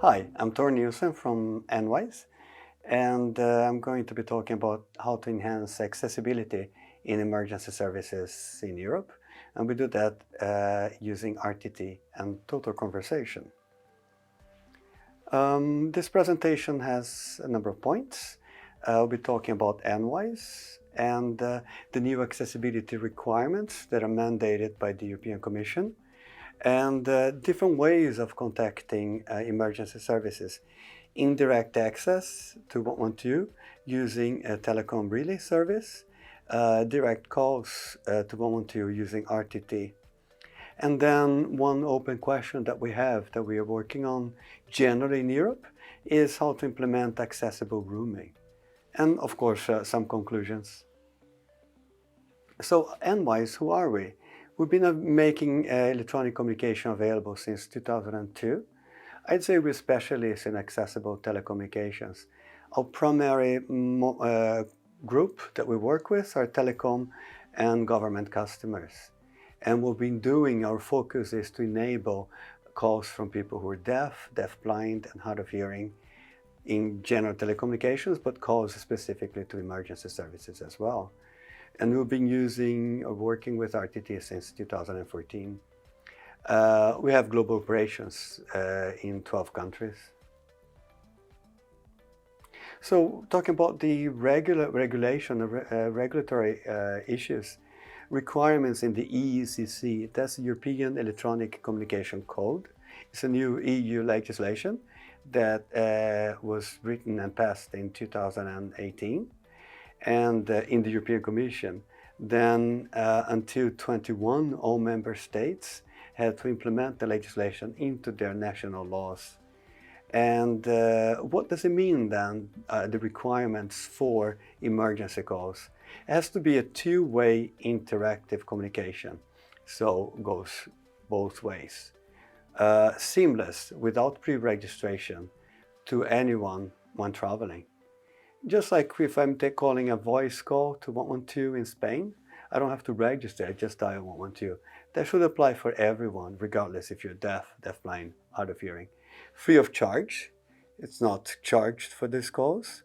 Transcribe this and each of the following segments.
Hi, I'm Tor Nielsen from NWISE, and I'm going to be talking about how to enhance accessibility in emergency services in Europe. And we do that using RTT and total conversation. This presentation has a number of points. I'll be talking about NWISE and the new accessibility requirements that are mandated by the European Commission, and different ways of contacting emergency services. Indirect access to 112 using a telecom relay service, direct calls to 112 using RTT. And then one open question that we are working on generally in Europe is how to implement accessible roaming. And of course, some conclusions. So NWISE, who are we? We've been making electronic communication available since 2002. I'd say we're specialists in accessible telecommunications. Our primary group that we work with are telecom and government customers. And what we've been doing, our focus is to enable calls from people who are deaf, deafblind, and hard of hearing in general telecommunications, but calls specifically to emergency services as well. And we've been using or working with RTT since 2014. We have global operations in 12 countries. So talking about the regulatory issues, requirements in the EECC, that's the European Electronic Communication Code. It's a new EU legislation that was written and passed in 2018. And in the European Commission, then until 21, all member states had to implement the legislation into their national laws. And what does it mean then, the requirements for emergency calls? It has to be a two-way interactive communication, so it goes both ways. Seamless, without pre-registration to anyone when traveling. Just like if I'm calling a voice call to 112 in Spain, I don't have to register, I just dial 112. That should apply for everyone, regardless if you're deaf, deafblind, hard of hearing. Free of charge, it's not charged for these calls.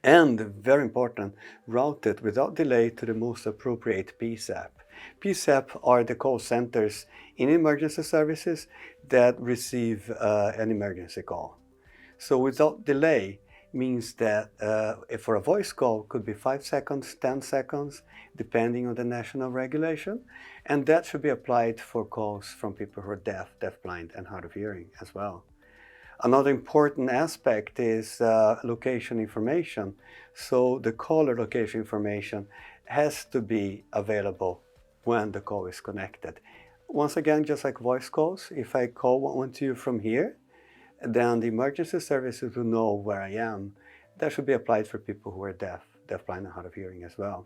And very important, routed without delay to the most appropriate PSAP. PSAP are the call centers in emergency services that receive an emergency call. So without delay, means that for a voice call could be 5 seconds, 10 seconds, depending on the national regulation, and that should be applied for calls from people who are deaf, deafblind, and hard of hearing as well. Another important aspect is location information. So the caller location information has to be available when the call is connected. Once again, just like voice calls, if I call 112 from here, then the emergency services will know where I am. That should be applied for people who are deaf, deafblind, and hard of hearing as well.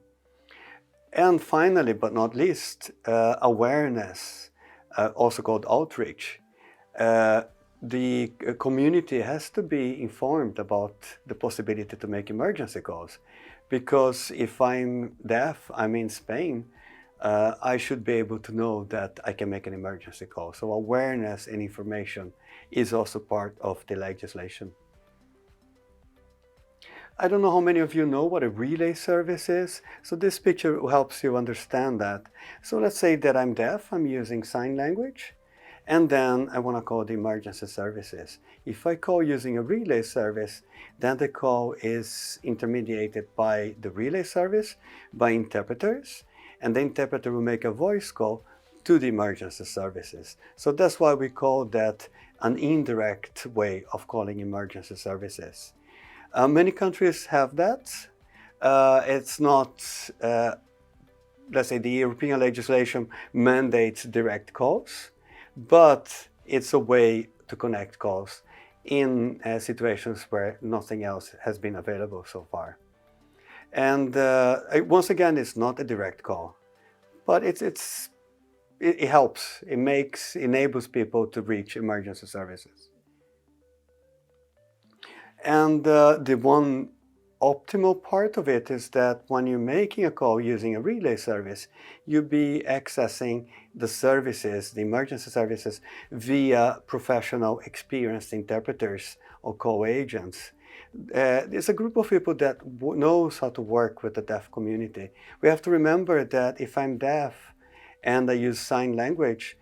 And finally, but not least, awareness, also called outreach. The community has to be informed about the possibility to make emergency calls, because if I'm deaf, I'm in Spain, I should be able to know that I can make an emergency call. So awareness and information is also part of the legislation. I don't know how many of you know what a relay service is. So this picture helps you understand that. So let's say that I'm deaf, I'm using sign language, and then I want to call the emergency services. If I call using a relay service, then the call is intermediated by the relay service, by interpreters, and the interpreter will make a voice call to the emergency services. So that's why we call that an indirect way of calling emergency services. Many countries have that. It's not, let's say the European legislation mandates direct calls, but it's a way to connect calls in situations where nothing else has been available so far. And once again, it's not a direct call, but it helps. It enables people to reach emergency services. And the one optimal part of it is that when you're making a call using a relay service, you'll be accessing the services, the emergency services, via professional, experienced interpreters or call agents. There's a group of people that knows how to work with the deaf community. We have to remember that if I'm deaf and I use sign language,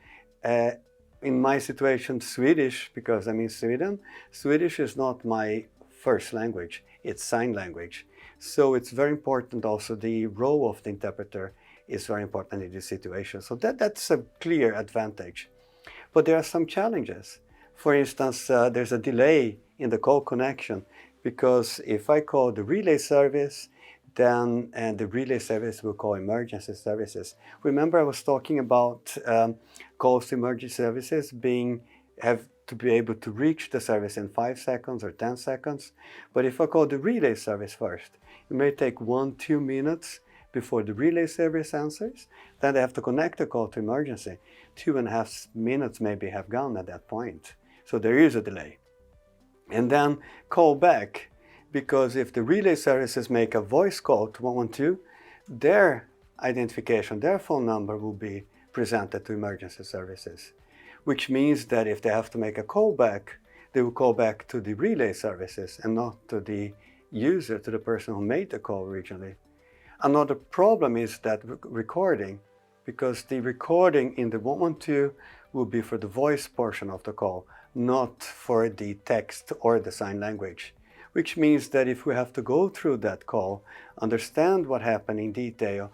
in my situation, Swedish, because I'm in Sweden, Swedish is not my first language, it's sign language. So it's very important also, the role of the interpreter is very important in this situation. So that's a clear advantage. But there are some challenges. For instance, there's a delay in the call connection, because if I call the relay service, then the relay service will call emergency services. Remember I was talking about calls to emergency services have to be able to reach the service in 5 seconds or 10 seconds. But if I call the relay service first, it may take 1-2 minutes before the relay service answers. Then they have to connect the call to emergency. 2.5 minutes maybe have gone at that point. So there is a delay. And then call back, because if the relay services make a voice call to 112, their identification, their phone number will be presented to emergency services, which means that if they have to make a call back, they will call back to the relay services and not to the user, to the person who made the call originally. Another problem is that recording, because the recording in the 112 will be for the voice portion of the call, not for the text or the sign language. Which means that if we have to go through that call, understand what happened in detail,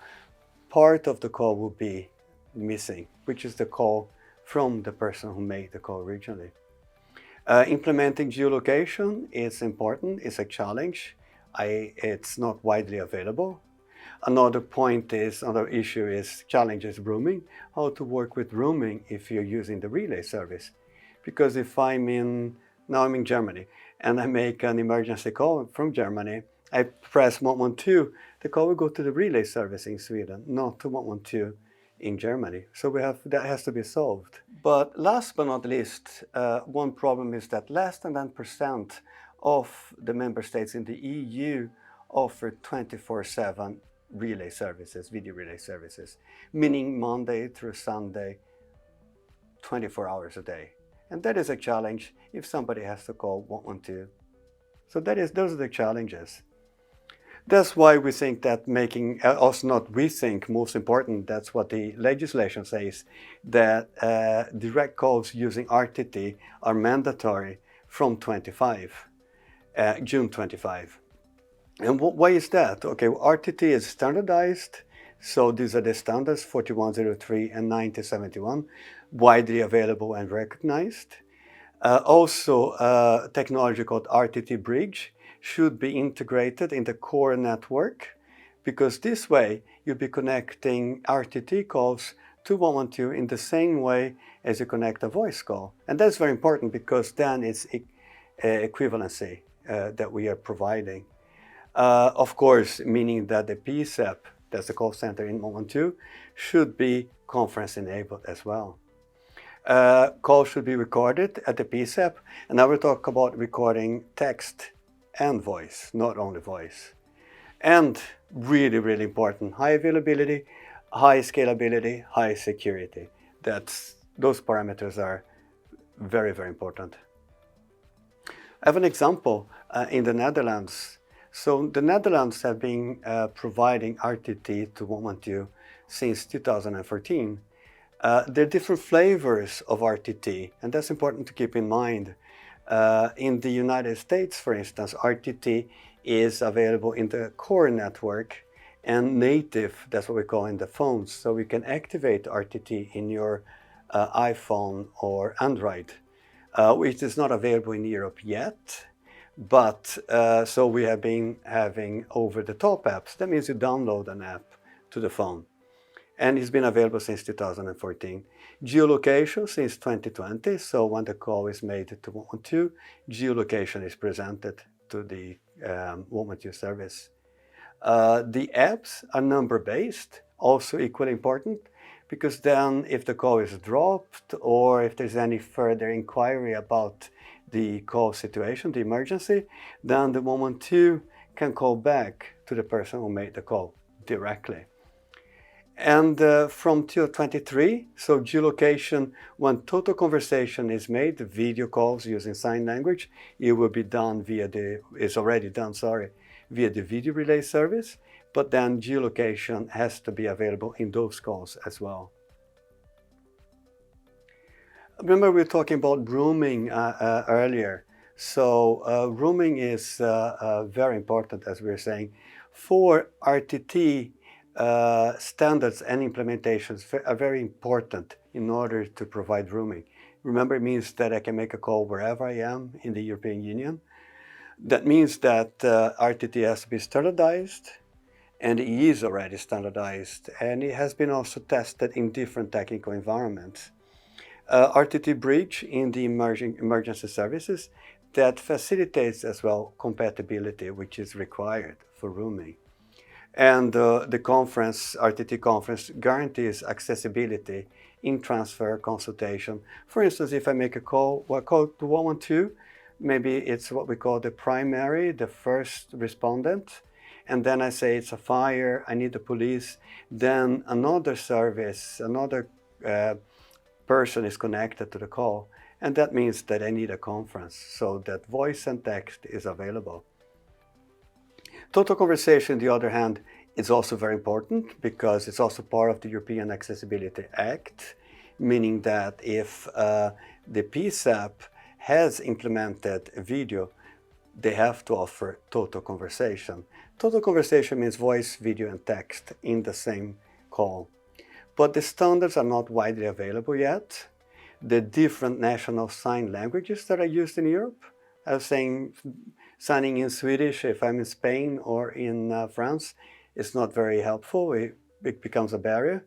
part of the call will be missing, which is the call from the person who made the call originally. Implementing geolocation is important, it's a challenge. It's not widely available. Another issue is challenges roaming, how to work with roaming if you're using the relay service. Because if now I'm in Germany, and I make an emergency call from Germany, I press 112, the call will go to the relay service in Sweden, not to 112 in Germany. So that has to be solved. But last but not least, one problem is that less than 10% of the member states in the EU offer 24/7 relay services, video relay services, meaning Monday through Sunday, 24 hours a day. And that is a challenge if somebody has to call 112. So those are the challenges. That's why we think that most important, that's what the legislation says, that direct calls using RTT are mandatory from June 25. And why is that? Okay, RTT is standardized, so these are the standards 4103 and 9071, widely available and recognized. Also, technology called RTT Bridge should be integrated in the core network, because this way you'll be connecting RTT calls to 112 in the same way as you connect a voice call. And that's very important, because then it's equivalency that we are providing. Of course, meaning that the PSAP, that's the call center in 112, should be conference enabled as well. Calls should be recorded at the PSAP, and I will talk about recording text and voice, not only voice. And really, really important, high availability, high scalability, high security. Those parameters are very, very important. I have an example in the Netherlands. So the Netherlands have been providing RTT to 112 since 2014. There are different flavors of RTT, and that's important to keep in mind. In the United States, for instance, RTT is available in the core network and native, that's what we call in the phones. So we can activate RTT in your iPhone or Android, which is not available in Europe yet. But so we have been having over-the-top apps. That means you download an app to the phone. And it's been available since 2014. Geolocation since 2020, so when the call is made to 112, geolocation is presented to the 112 service. The apps are number-based, also equally important, because then if the call is dropped or if there's any further inquiry about the call situation, the emergency, then the 112 can call back to the person who made the call directly. And from 2023, so geolocation, when total conversation is made, video calls using sign language, it will be done it's already done, via the video relay service, but then geolocation has to be available in those calls as well. Remember we were talking about roaming earlier. So roaming is very important, as we were saying. For RTT, standards and implementations are very important in order to provide roaming. Remember, it means that I can make a call wherever I am in the European Union. That means that RTT has to be standardized, and it is already standardized, and it has been also tested in different technical environments. RTT bridge in the emergency services that facilitates as well compatibility, which is required for roaming. And the conference, RTT conference, guarantees accessibility in transfer consultation. For instance, if I make a call to 112, maybe it's what we call the primary, the first respondent, and then I say it's a fire, I need the police, then another service, another person is connected to the call, and that means that I need a conference, so that voice and text is available. Total conversation, on the other hand, is also very important because it's also part of the European Accessibility Act, meaning that if the PSAP has implemented video, they have to offer total conversation. Total conversation means voice, video, and text in the same call. But the standards are not widely available yet. The different national sign languages that are used in Europe, I was saying, signing in Swedish if I'm in Spain or in France is not very helpful. It becomes a barrier.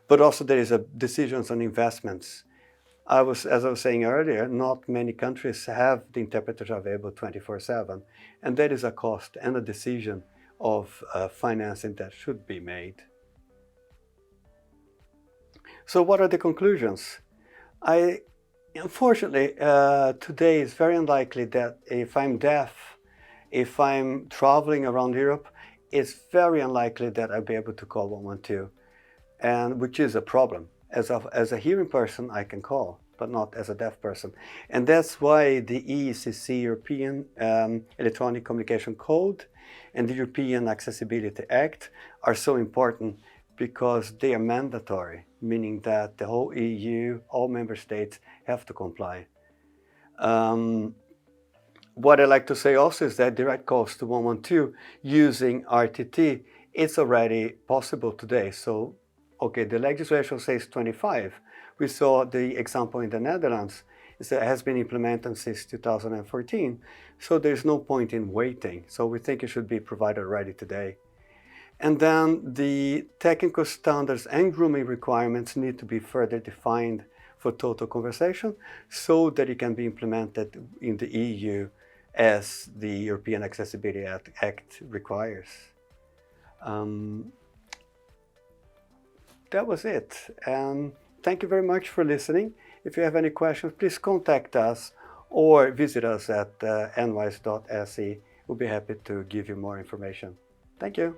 But also there is decisions on investments. As I was saying earlier, not many countries have the interpreters available 24/7, and that is a cost and a decision of financing that should be made. So what are the conclusions? Unfortunately, today it's very unlikely that if I'm deaf, if I'm traveling around Europe, it's very unlikely that I'll be able to call 112, and which is a problem. As a hearing person, I can call, but not as a deaf person. And that's why the EECC, European Electronic Communication Code, and the European Accessibility Act are so important, because they are mandatory, meaning that the whole EU, all member states have to comply. What I like to say also is that direct calls to 112 using RTT, it's already possible today. So, okay, the legislation says 25. We saw the example in the Netherlands. It has been implemented since 2014. So there's no point in waiting. So we think it should be provided already today. And then the technical standards and grooming requirements need to be further defined for total conversation so that it can be implemented in the EU as the European Accessibility Act requires. That was it. Thank you very much for listening. If you have any questions, please contact us or visit us at nwise.se. We'll be happy to give you more information. Thank you.